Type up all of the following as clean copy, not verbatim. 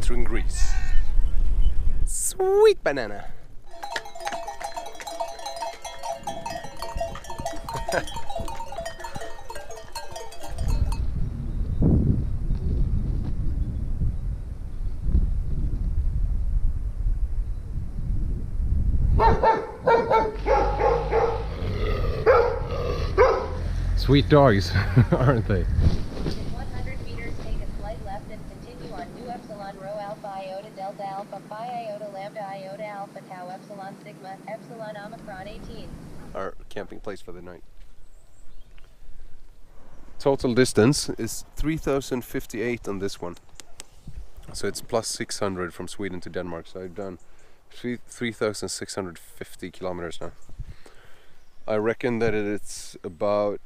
entering Greece. Sweet banana. Sweet dogs, aren't they? In 100 meters, take a slight left and continue on no.17. Our camping place for the night. Total distance is 3,058 on this one. So it's plus 600 from Sweden to Denmark. So I've done 3,650 kilometers now. I reckon that it's about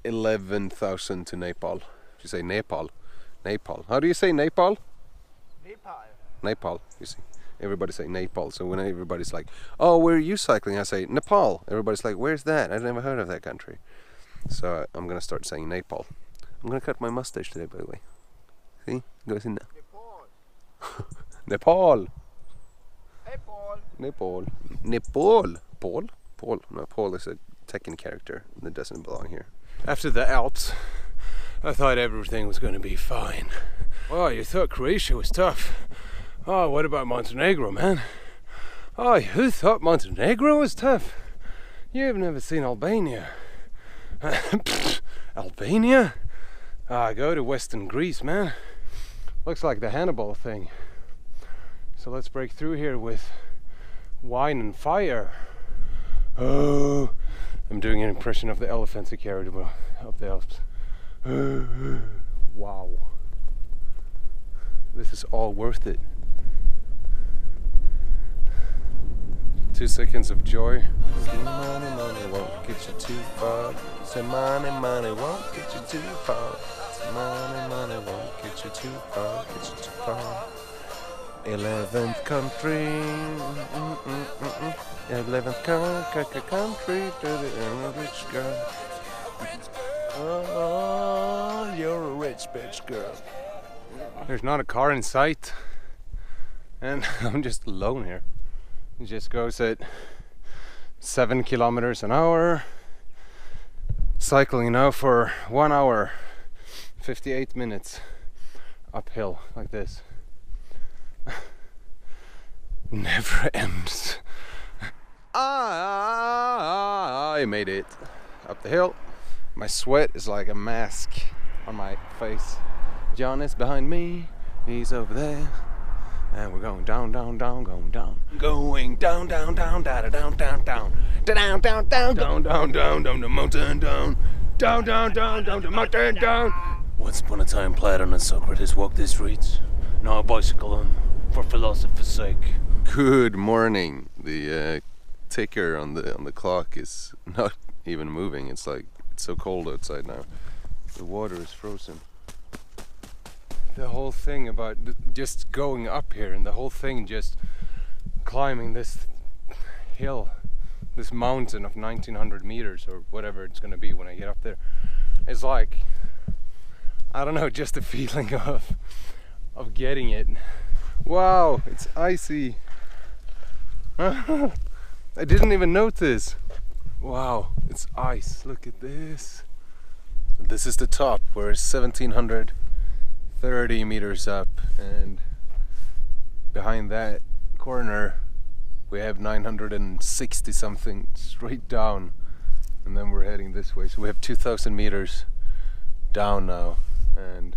11,000 to Nepal. You say Nepal? Nepal. How do you say Nepal? Nepal. Nepal, you see. Everybody say Nepal. So when everybody's like, oh, where are you cycling? I say Nepal. Everybody's like, where's that? I've never heard of that country. So I'm gonna start saying Nepal. I'm gonna cut my mustache today, by the way. See? Goes in there. Nepal. Nepal. Nepal. Nepal. Paul? Paul. No, Paul is a Tekken character that doesn't belong here. After the Alps, I thought everything was gonna be fine. Oh, you thought Croatia was tough. Oh, what about Montenegro, man? Oh, who thought Montenegro was tough? You've never seen Albania. Albania? Ah, go to Western Greece, man. Looks like the Hannibal thing. So let's break through here with wine and fire. Oh, I'm doing an impression of the elephants who carried up the Alps. Wow. This is all worth it. 2 seconds of joy. Say money, money won't get you too far. Say money, money won't get you too far. Say money, money won't get you too far. Get you too far. 11th country. 11th country to the rich girl. Oh, you're a rich bitch girl. There's not a car in sight, and I'm just alone here. It just goes at 7 kilometers an hour. Cycling now for 1 hour, 58 minutes uphill like this. Never ends. I made it up the hill. My sweat is like a mask on my face. John is behind me, he's over there. And we're going down, down, down, going down. Going down, down, down, down, down, down, down. Down, down, down, down, down, down, down the mountain, down. Down, down, down, down the mountain, down. Once upon a time, Plato and Socrates walked these streets. Now I bicycle them for philosophy's sake. Good morning. The ticker on the clock is not even moving. It's like, it's so cold outside now. The water is frozen. The whole thing about just going up here and the whole thing just climbing this hill, this mountain of 1900 meters or whatever it's gonna be when I get up there, is like, I don't know, just the feeling of getting it. Wow, it's icy. I didn't even notice. Wow, it's ice. Look at this. This is the top. We're 1730 meters up, and behind that corner we have 960 something straight down, and then we're heading this way. So we have 2,000 meters down now and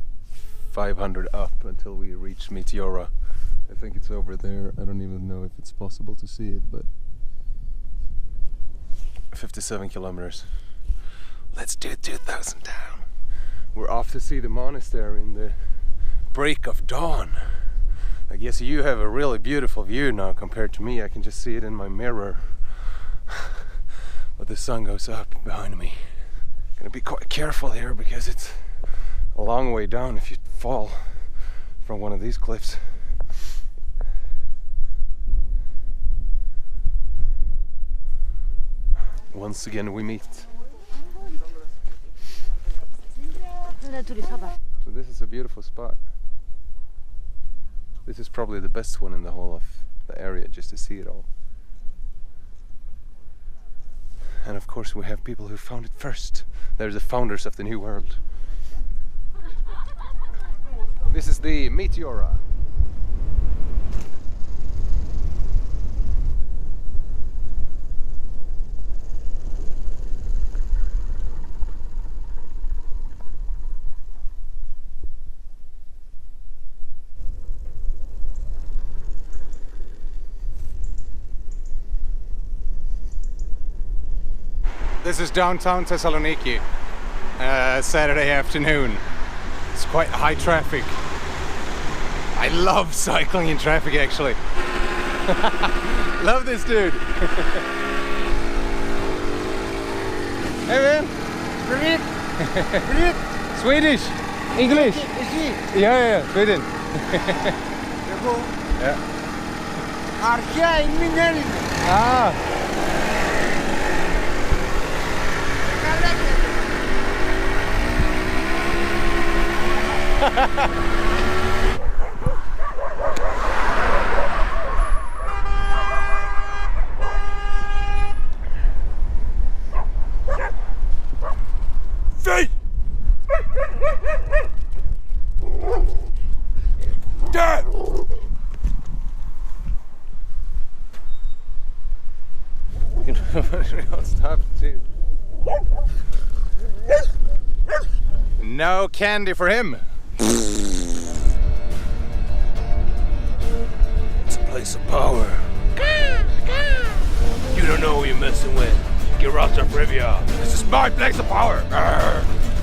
500 up until we reach 𝐁𝐈𝐊𝐿𝐴. I think it's over there. I don't even know if it's possible to see it, but 57 kilometers. Let's do 2,000 down. We're off to see the monastery in the break of dawn. I guess you have a really beautiful view now compared to me. I can just see it in my mirror. But the sun goes up behind me. Gonna be quite careful here because it's a long way down if you fall from one of these cliffs. Once again we meet. So this is a beautiful spot. This is probably the best one in the whole of the area, just to see it all. And of course we have people who found it first. They're the founders of the new world. This is the Meteora. This is downtown Thessaloniki, Saturday afternoon. It's quite high traffic. I love cycling in traffic, actually. Love this dude. Hey man. Swedish, English. Yeah, Sweden. Yeah. Ah. Hey! Dad! You know, stop too. No candy for him. It's a place of power. You don't know who you're messing with. 𝘬𝘪𝘭𝘪𝘯𝘨. This is my place of power.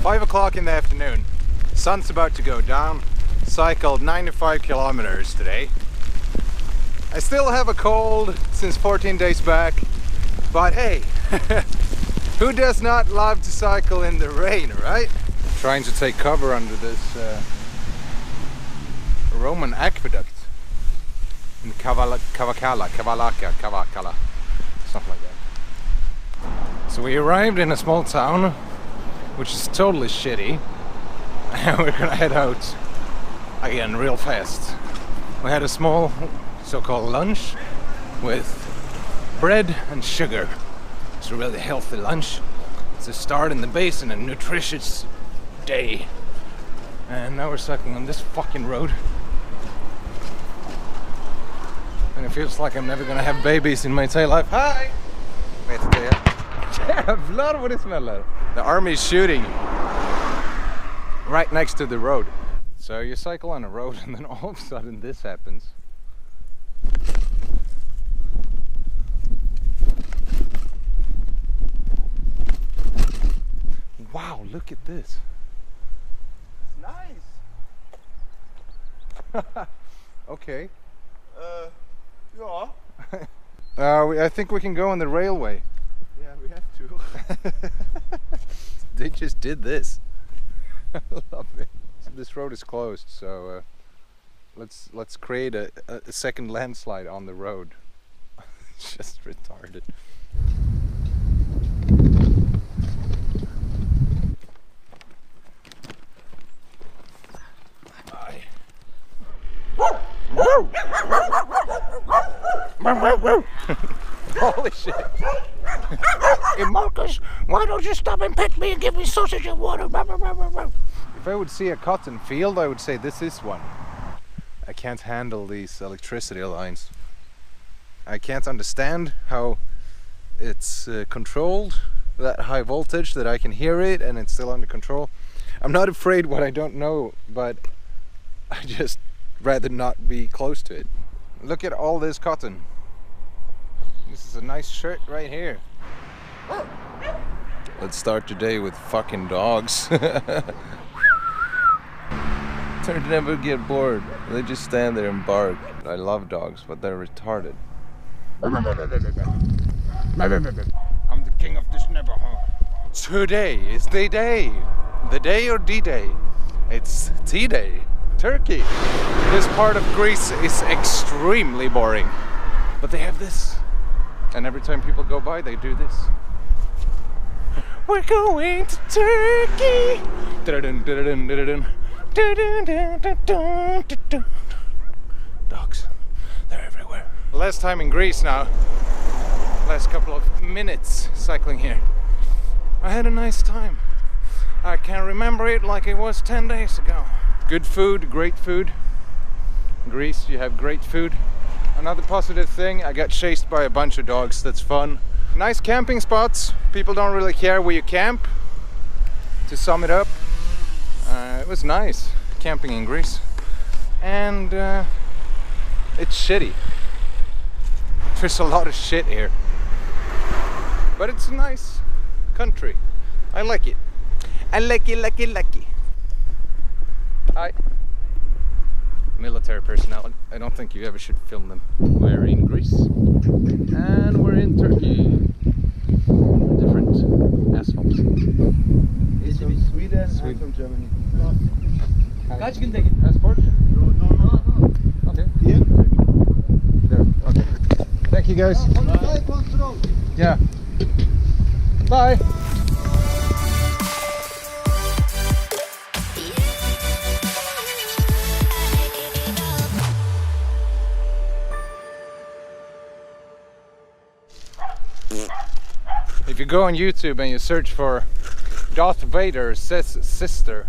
5 o'clock in the afternoon. Sun's about to go down. Cycled 95 kilometers today. I still have a cold since 14 days back. But hey, who does not love to cycle in the rain, right? Trying to take cover under this Roman aqueduct in Kavakala, something like that. So we arrived in a small town, which is totally shitty, and we're gonna head out again real fast. We had a small so-called lunch with bread and sugar. It's a really healthy lunch. It's a start in the basin and nutritious day. And now we're cycling on this fucking road. And it feels like I'm never gonna have babies in my entire life. Hi! Vet inte det. Jävlar vad det smäller! The army is shooting right next to the road. So you cycle on a road and then all of a sudden this happens. Wow, look at this. Nice. Okay. Yeah. I think we can go on the railway. Yeah, we have to. They just did this. I love it. So this road is closed, so let's create a second landslide on the road. It's just retarded. Holy shit. Hey Marcus, why don't you stop and pet me and give me sausage and water? If I would see a cotton field, I would say this is one. I can't handle these electricity lines. I can't understand how it's controlled, that high voltage, that I can hear it and it's still under control. I'm not afraid what I don't know, but I just rather not be close to it. Look at all this cotton. This is a nice shirt right here. Let's start today with fucking dogs. They never get bored. They just stand there and bark. I love dogs, but they're retarded. I'm the king of this neighborhood. Today is the day. The day or D-Day? It's T-Day. Turkey. This part of Greece is extremely boring. But they have this. And every time people go by, they do this. We're going to Turkey. Last time in Greece now. Last couple of minutes cycling here. I had a nice time. I can remember it like it was 10 days ago. Good food, great food. In Greece, you have great food. Another positive thing, I got chased by a bunch of dogs. That's fun. Nice camping spots. People don't really care where you camp. To sum it up, it was nice camping in Greece. And it's shitty. There's a lot of shit here. But it's a nice country. I like it. I like it, like it, like it. Hi. Military personnel. I don't think you ever should film them. We're in Greece. And we're in Turkey. Different asphalt. He's from Sweden and from Germany. Kaç gün tek? Passport? No. Okay. Here? There. Okay. Thank you guys. Yeah. Bye. If you go on YouTube and you search for Darth Vader's sister,